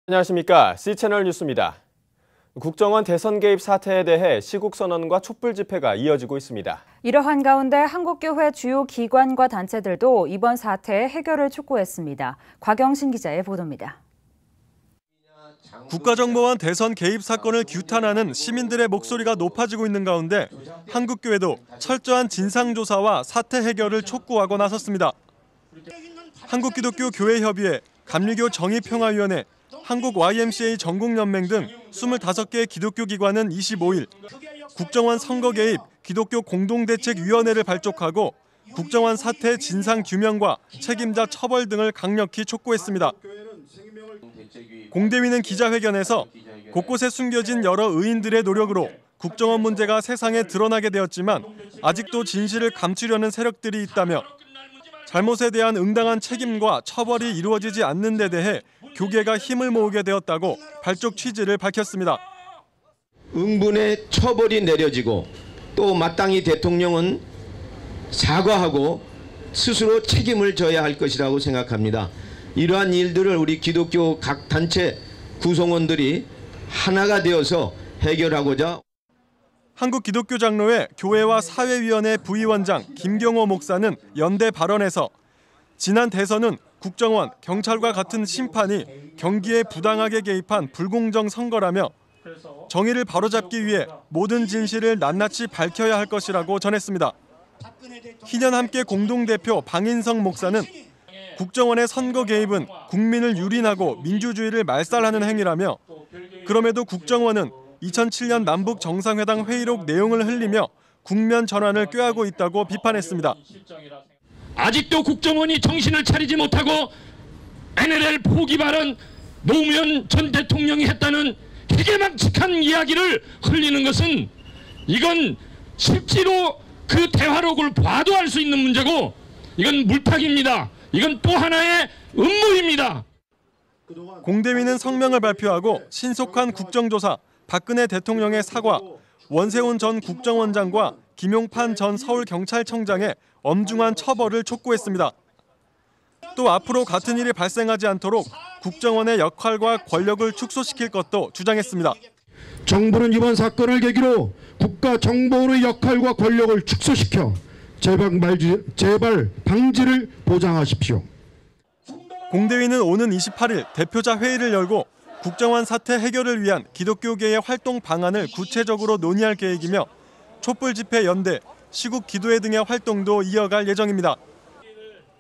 안녕하십니까. C채널 뉴스입니다. 국정원 대선 개입 사태에 대해 시국 선언과 촛불 집회가 이어지고 있습니다. 이러한 가운데 한국교회 주요 기관과 단체들도 이번 사태의 해결을 촉구했습니다. 곽영신 기자의 보도입니다. 국가정보원 대선 개입 사건을 규탄하는 시민들의 목소리가 높아지고 있는 가운데 한국교회도 철저한 진상조사와 사태 해결을 촉구하고 나섰습니다. 한국기독교교회협의회, 감리교 정의평화위원회, 한국 YMCA 전국연맹 등 25개의 기독교 기관은 25일 국정원 선거 개입 기독교 공동대책위원회를 발족하고 국정원 사태 진상 규명과 책임자 처벌 등을 강력히 촉구했습니다. 공대위는 기자회견에서 곳곳에 숨겨진 여러 의인들의 노력으로 국정원 문제가 세상에 드러나게 되었지만 아직도 진실을 감추려는 세력들이 있다며 잘못에 대한 응당한 책임과 처벌이 이루어지지 않는 데 대해 교계가 힘을 모으게 되었다고 발족 취지를 밝혔습니다. 응분의 처벌이 내려지고 또 마땅히 대통령은 사과하고 스스로 책임을 져야 할 것이라고 생각합니다. 이러한 일들을 우리 기독교 각 단체 구성원들이 하나가 되어서 해결하고자 한국기독교장로회 교회와 사회위원회 부위원장 김경호 목사는 연대 발언에서 지난 대선은 국정원, 경찰과 같은 심판이 경기에 부당하게 개입한 불공정 선거라며 정의를 바로잡기 위해 모든 진실을 낱낱이 밝혀야 할 것이라고 전했습니다. 희년 함께 공동대표 방인성 목사는 국정원의 선거 개입은 국민을 유린하고 민주주의를 말살하는 행위라며 그럼에도 국정원은 2007년 남북 정상회담 회의록 내용을 흘리며 국면 전환을 꾀하고 있다고 비판했습니다. 아직도 국정원이 정신을 차리지 못하고 NLL 포기 발언 노무현 전 대통령이 했다는 희개망측한 이야기를 흘리는 것은 이건 실제로 그 대화록을 봐도 알 수 있는 문제고 이건 물타기입니다. 이건 또 하나의 음모입니다. 공대위는 성명을 발표하고 신속한 국정조사, 박근혜 대통령의 사과, 원세훈 전 국정원장과 김용판 전 서울경찰청장의 엄중한 처벌을 촉구했습니다. 또 앞으로 같은 일이 발생하지 않도록 국정원의 역할과 권력을 축소시킬 것도 주장했습니다. 정부는 이번 사건을 계기로 국가정보원의 역할과 권력을 축소시켜 재발 방지를 보장하십시오. 공대위는 오는 28일 대표자 회의를 열고 국정원 사태 해결을 위한 기독교계의 활동 방안을 구체적으로 논의할 계획이며 촛불 집회 연대, 시국 기도회 등의 활동도 이어갈 예정입니다.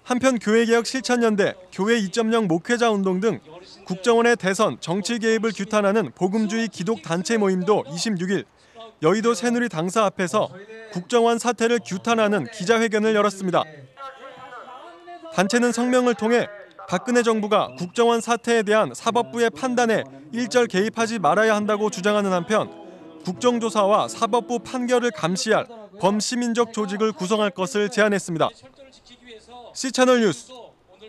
한편 교회개혁 실천연대, 교회 2.0 목회자 운동 등 국정원의 대선, 정치 개입을 규탄하는 복음주의 기독 단체 모임도 26일 여의도 새누리 당사 앞에서 국정원 사태를 규탄하는 기자회견을 열었습니다. 단체는 성명을 통해 박근혜 정부가 국정원 사태에 대한 사법부의 판단에 일절 개입하지 말아야 한다고 주장하는 한편 국정조사와 사법부 판결을 감시할 범시민적 조직을 구성할 것을 제안했습니다. C채널 뉴스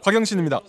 곽영신입니다.